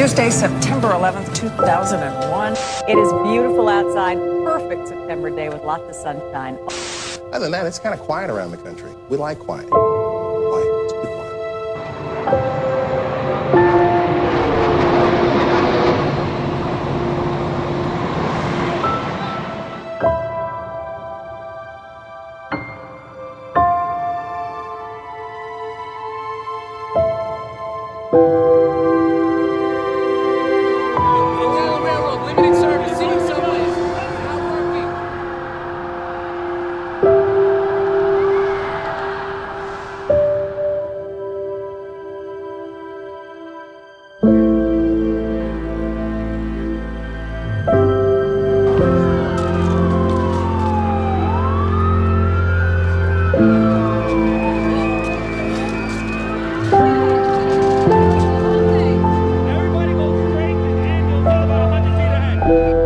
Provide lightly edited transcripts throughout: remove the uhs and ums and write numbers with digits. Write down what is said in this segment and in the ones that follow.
Tuesday, September 11th, 2001. It is beautiful outside, perfect September day with lots of sunshine. Other than that, it's kind of quiet around the country. We like quiet. Quiet. It's too quiet. Railroad, limited service, seeing subways, not working. Everybody go straight and you'll get about 100 feet ahead.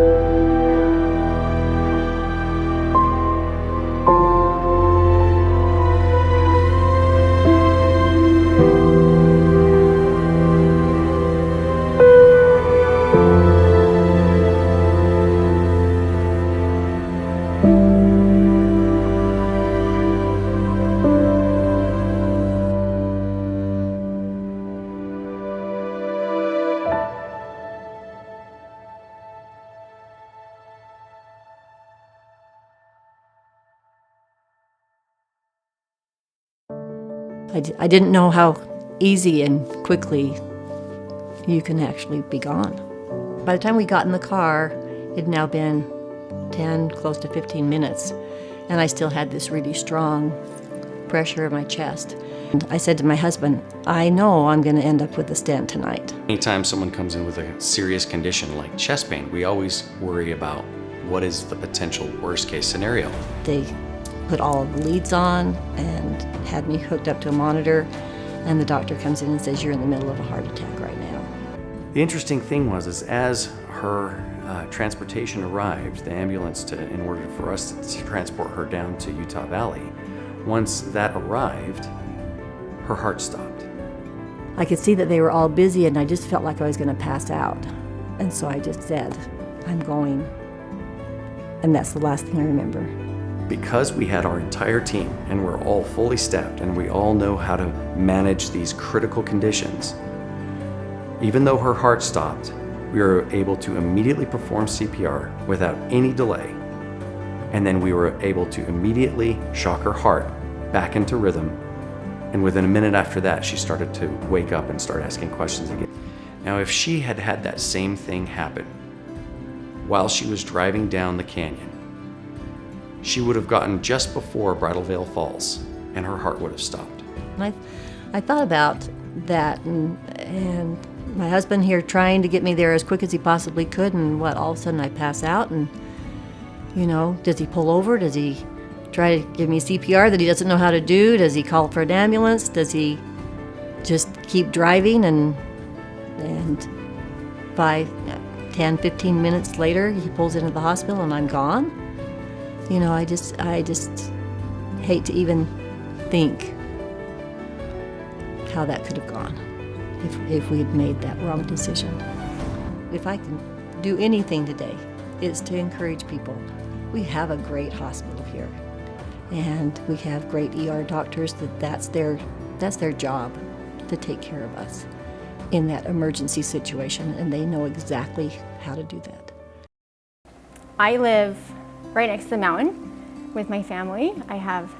I didn't know how easy and quickly you can actually be gone. By the time we got in the car, it had now been 10, close to 15 minutes, and I still had this really strong pressure in my chest. And I said to my husband, I know I'm going to end up with a stent tonight. Anytime someone comes in with a serious condition like chest pain, we always worry about what is the potential worst case scenario. They put all of the leads on and had me hooked up to a monitor, and the doctor comes in and says, you're in the middle of a heart attack right now. The interesting thing was, is as her transportation arrived, the ambulance, in order for us to transport her down to Utah Valley, once that arrived, her heart stopped. I could see that they were all busy, and I just felt like I was going to pass out. And so I just said, I'm going. And that's the last thing I remember. Because we had our entire team and we're all fully staffed and we all know how to manage these critical conditions, even though her heart stopped, we were able to immediately perform CPR without any delay. And then we were able to immediately shock her heart back into rhythm. And within a minute after that, she started to wake up and start asking questions again. Now, if she had had that same thing happen while she was driving down the canyon, she would have gotten just before Bridal Veil Falls and her heart would have stopped. And I thought about that, and my husband here trying to get me there as quick as he possibly could, and all of a sudden I pass out, and does he pull over? Does he try to give me CPR that he doesn't know how to do? Does he call for an ambulance? Does he just keep driving? And 10, 15 minutes later, he pulls into the hospital and I'm gone. I just hate to even think how that could have gone if we had made that wrong decision. If I can do anything today, it's to encourage people. We have a great hospital here, and we have great ER doctors that's their job, to take care of us in that emergency situation, and they know exactly how to do that. I live right next to the mountain with my family. I have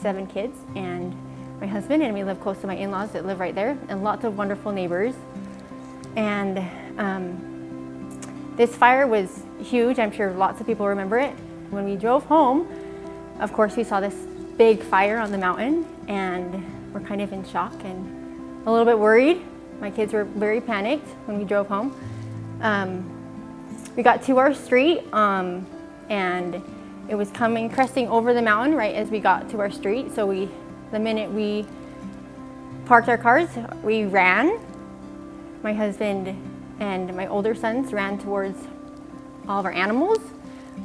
7 kids and my husband, and we live close to my in-laws that live right there, and lots of wonderful neighbors. And this fire was huge. I'm sure lots of people remember it. When we drove home, of course, we saw this big fire on the mountain, and we're kind of in shock and a little bit worried. My kids were very panicked when we drove home. We got to our street, and it was cresting over the mountain right as we got to our street. So the minute we parked our cars, we ran. My husband and my older sons ran towards all of our animals,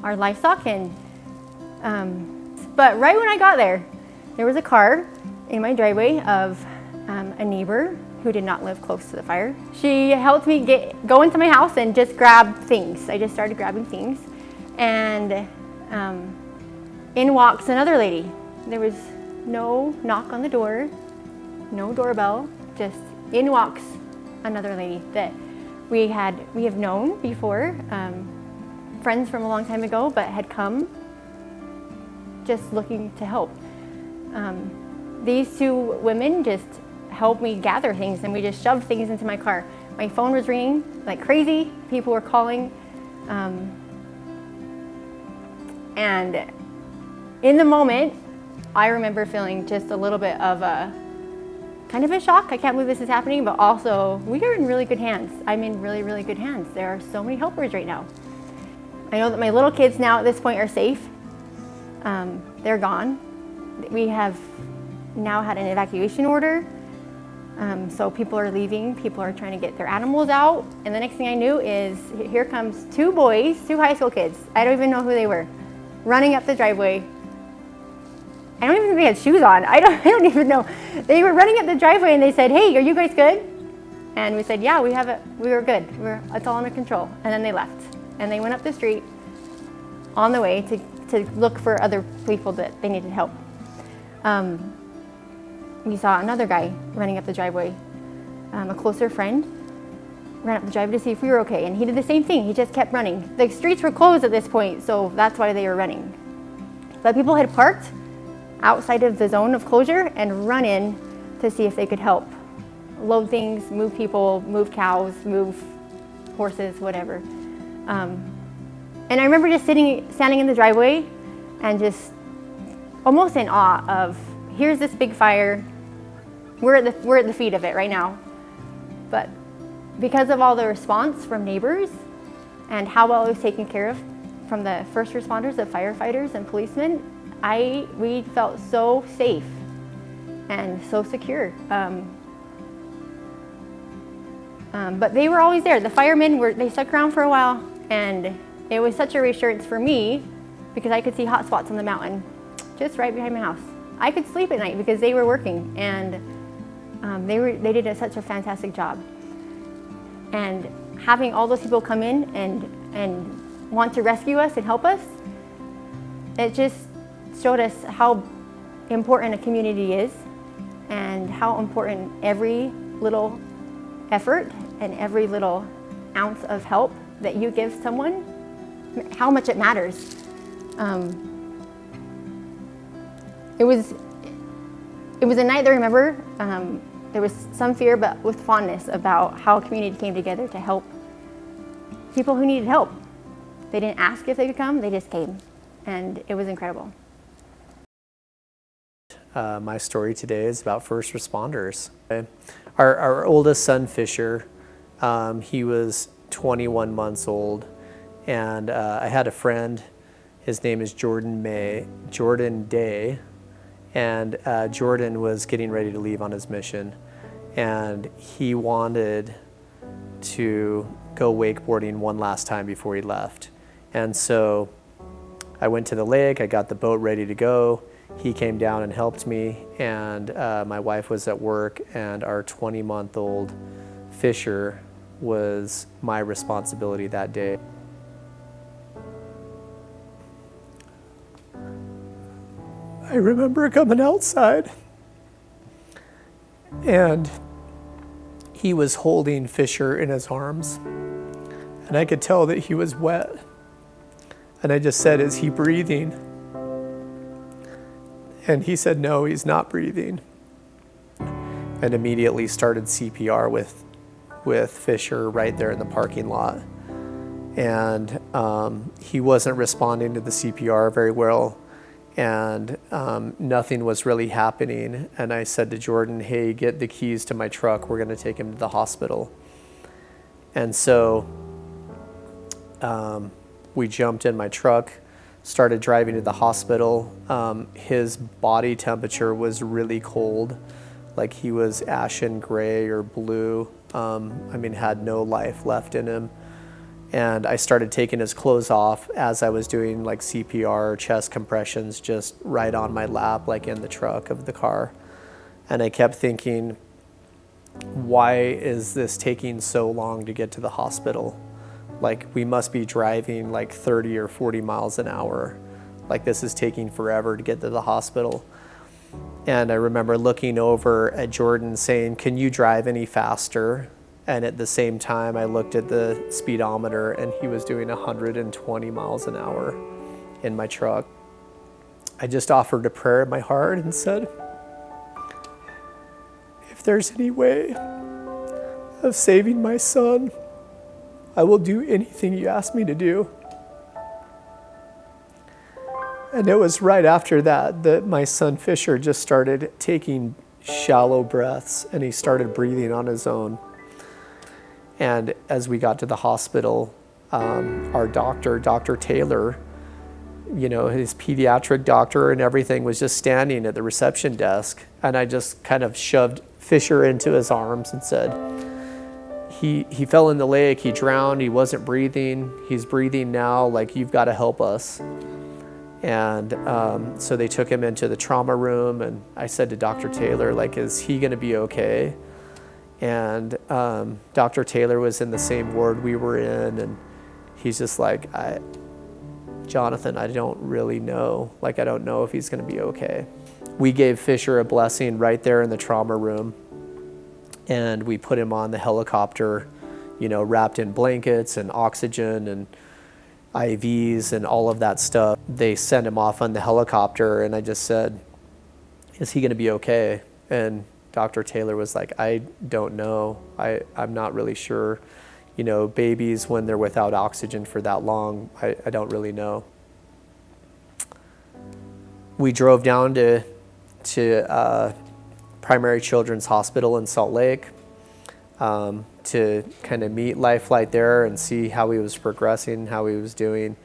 our livestock, but right when I got there, there was a car in my driveway of a neighbor who did not live close to the fire. She helped me go into my house and just grab things. I just started grabbing things. And in walks another lady. There was no knock on the door, no doorbell, just in walks another lady that we have known before, friends from a long time ago, but had come just looking to help. These two women just helped me gather things, and we just shoved things into my car. My phone was ringing like crazy. People were calling. And in the moment, I remember feeling just a little bit of a kind of a shock. I can't believe this is happening, but also we are in really good hands. I'm in really, really good hands. There are so many helpers right now. I know that my little kids now at this point are safe. They're gone. We have now had an evacuation order. So people are leaving, people are trying to get their animals out. And the next thing I knew is here comes two boys, two high school kids. I don't even know who they were, running up the driveway. I don't even think they had shoes on. I don't even know. They were running up the driveway and they said, "Hey, are you guys good?" And we said, "Yeah, we were good. It's all under control." And then they left. And they went up the street on the way to look for other people that they needed help. We saw another guy running up the driveway. A closer friend ran up the driveway to see if we were okay, and he did the same thing. He just kept running. The streets were closed at this point, so that's why they were running. But people had parked outside of the zone of closure and run in to see if they could help. Load things, move people, move cows, move horses, whatever. And I remember just standing in the driveway and just almost in awe of, here's this big fire. We're at the feet of it right now. But because of all the response from neighbors and how well it was taken care of from the first responders, the firefighters and policemen, we felt so safe and so secure. But they were always there. The firemen they stuck around for a while, and it was such a reassurance for me because I could see hot spots on the mountain just right behind my house. I could sleep at night because they were working, and they did such a fantastic job. And having all those people come in and want to rescue us and help us, it just showed us how important a community is and how important every little effort and every little ounce of help that you give someone, how much it matters. It was a night that I remember. There was some fear, but with fondness about how a community came together to help people who needed help. They didn't ask if they could come, they just came. And it was incredible. My story today is about first responders. Our oldest son, Fisher, he was 21 months old, and I had a friend, his name is Jordan Day, and Jordan was getting ready to leave on his mission, and he wanted to go wakeboarding one last time before he left. And so I went to the lake, I got the boat ready to go. He came down and helped me, and my wife was at work, and our 20-month-old Fisher was my responsibility that day. I remember coming outside, and he was holding Fisher in his arms, and I could tell that he was wet. And I just said, "Is he breathing?" And he said, "No, he's not breathing." And immediately started CPR with Fisher right there in the parking lot. And he wasn't responding to the CPR very well, and nothing was really happening. And I said to Jordan, "Hey, get the keys to my truck. We're going to take him to the hospital." And so we jumped in my truck, started driving to the hospital. His body temperature was really cold, like he was ashen gray or blue. Had no life left in him. And I started taking his clothes off as I was doing like CPR, chest compressions, just right on my lap, like in the truck of the car. And I kept thinking, why is this taking so long to get to the hospital? Like, we must be driving like 30 or 40 miles an hour. Like, this is taking forever to get to the hospital. And I remember looking over at Jordan saying, can you drive any faster? And at the same time, I looked at the speedometer and he was doing 120 miles an hour in my truck. I just offered a prayer in my heart and said, if there's any way of saving my son, I will do anything you ask me to do. And it was right after that that my son Fisher just started taking shallow breaths and he started breathing on his own. And as we got to the hospital, our doctor, Dr. Taylor, you know, his pediatric doctor and everything, was just standing at the reception desk. And I just kind of shoved Fisher into his arms and said, he fell in the lake, he drowned, he wasn't breathing, he's breathing now, like, you've got to help us. And so they took him into the trauma room, and I said to Dr. Taylor, like, is he gonna be okay? And Dr. Taylor was in the same ward we were in, and he's just like, Jonathan, I don't really know. Like, I don't know if he's gonna be okay. We gave Fisher a blessing right there in the trauma room, and we put him on the helicopter, you know, wrapped in blankets and oxygen and IVs and all of that stuff. They sent him off on the helicopter, and I just said, is he gonna be okay? And Dr. Taylor was like, I don't know. I'm not really sure. You know, babies, when they're without oxygen for that long, I don't really know. We drove down to Primary Children's Hospital in Salt Lake to kind of meet Lifelight there and see how he was progressing, how he was doing.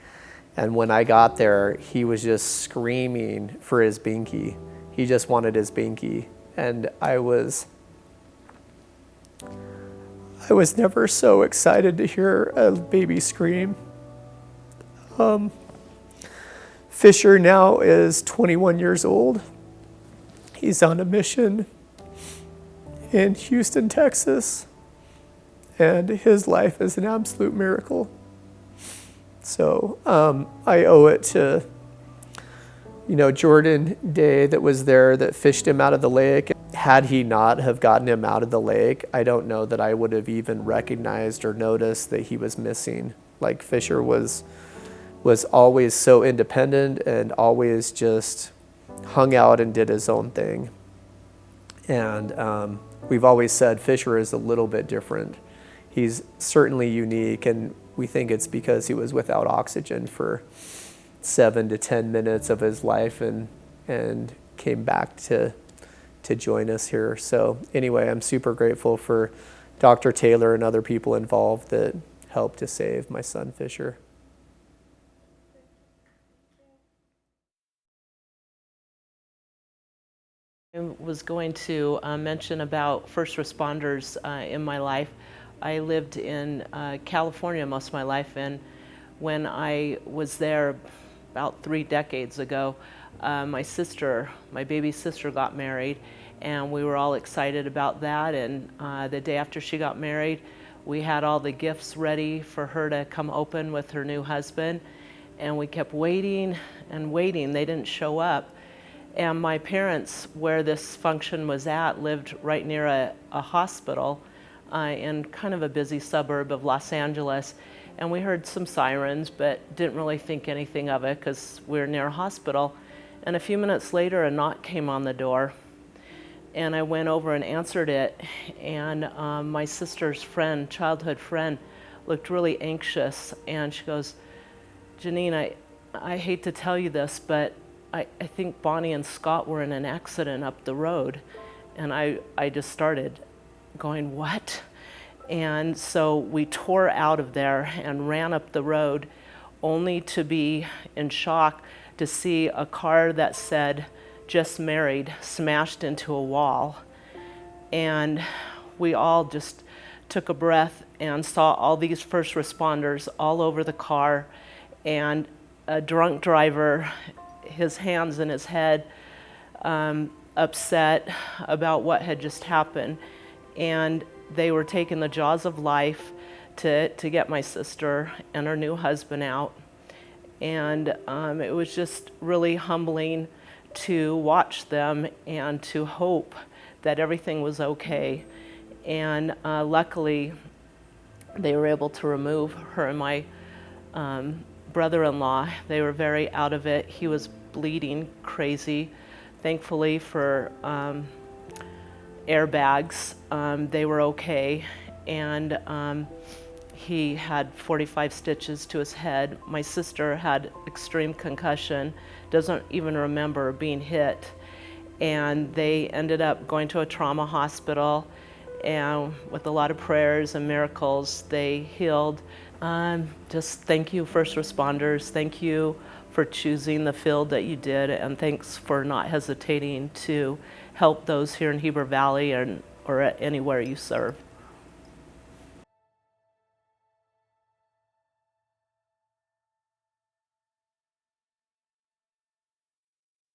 And when I got there, he was just screaming for his binky. He just wanted his binky. And I was never so excited to hear a baby scream. Fisher now is 21 years old. He's on a mission in Houston, Texas, and his life is an absolute miracle. So I owe it to, you know, Jordan Day that was there that fished him out of the lake. Had he not have gotten him out of the lake, I don't know that I would have even recognized or noticed that he was missing. Like, Fisher was always so independent and always just hung out and did his own thing. And we've always said Fisher is a little bit different. He's certainly unique, and we think it's because he was without oxygen for 7 to 10 minutes of his life and came back to join us here. So anyway, I'm super grateful for Dr. Taylor and other people involved that helped to save my son Fisher. I was going to mention about first responders in my life. I lived in California most of my life, and when I was there about 3 decades ago, my baby sister got married, and we were all excited about that. And the day after she got married, we had all the gifts ready for her to come open with her new husband, and we kept waiting and waiting. They didn't show up. And my parents, where this function was at, lived right near a hospital in kind of a busy suburb of Los Angeles. And we heard some sirens, but didn't really think anything of it because we were near a hospital. And a few minutes later, a knock came on the door. And I went over and answered it. And my sister's friend, childhood friend, looked really anxious. And she goes, Janine, I hate to tell you this, but I think Bonnie and Scott were in an accident up the road. And I just started going, what? And so we tore out of there and ran up the road, only to be in shock to see a car that said, just married, smashed into a wall. And we all just took a breath and saw all these first responders all over the car, and a drunk driver, his hands in his head, upset about what had just happened. and they were taking the jaws of life to get my sister and her new husband out. And it was just really humbling to watch them and to hope that everything was okay. And luckily, they were able to remove her and my brother-in-law. They were very out of it. He was bleeding crazy. Thankfully for airbags, they were okay. And he had 45 stitches to his head. My sister had extreme concussion, doesn't even remember being hit. And they ended up going to a trauma hospital, and with a lot of prayers and miracles, they healed. Just thank you, first responders. Thank you for choosing the field that you did, and thanks for not hesitating to help those here in Heber Valley or anywhere you serve.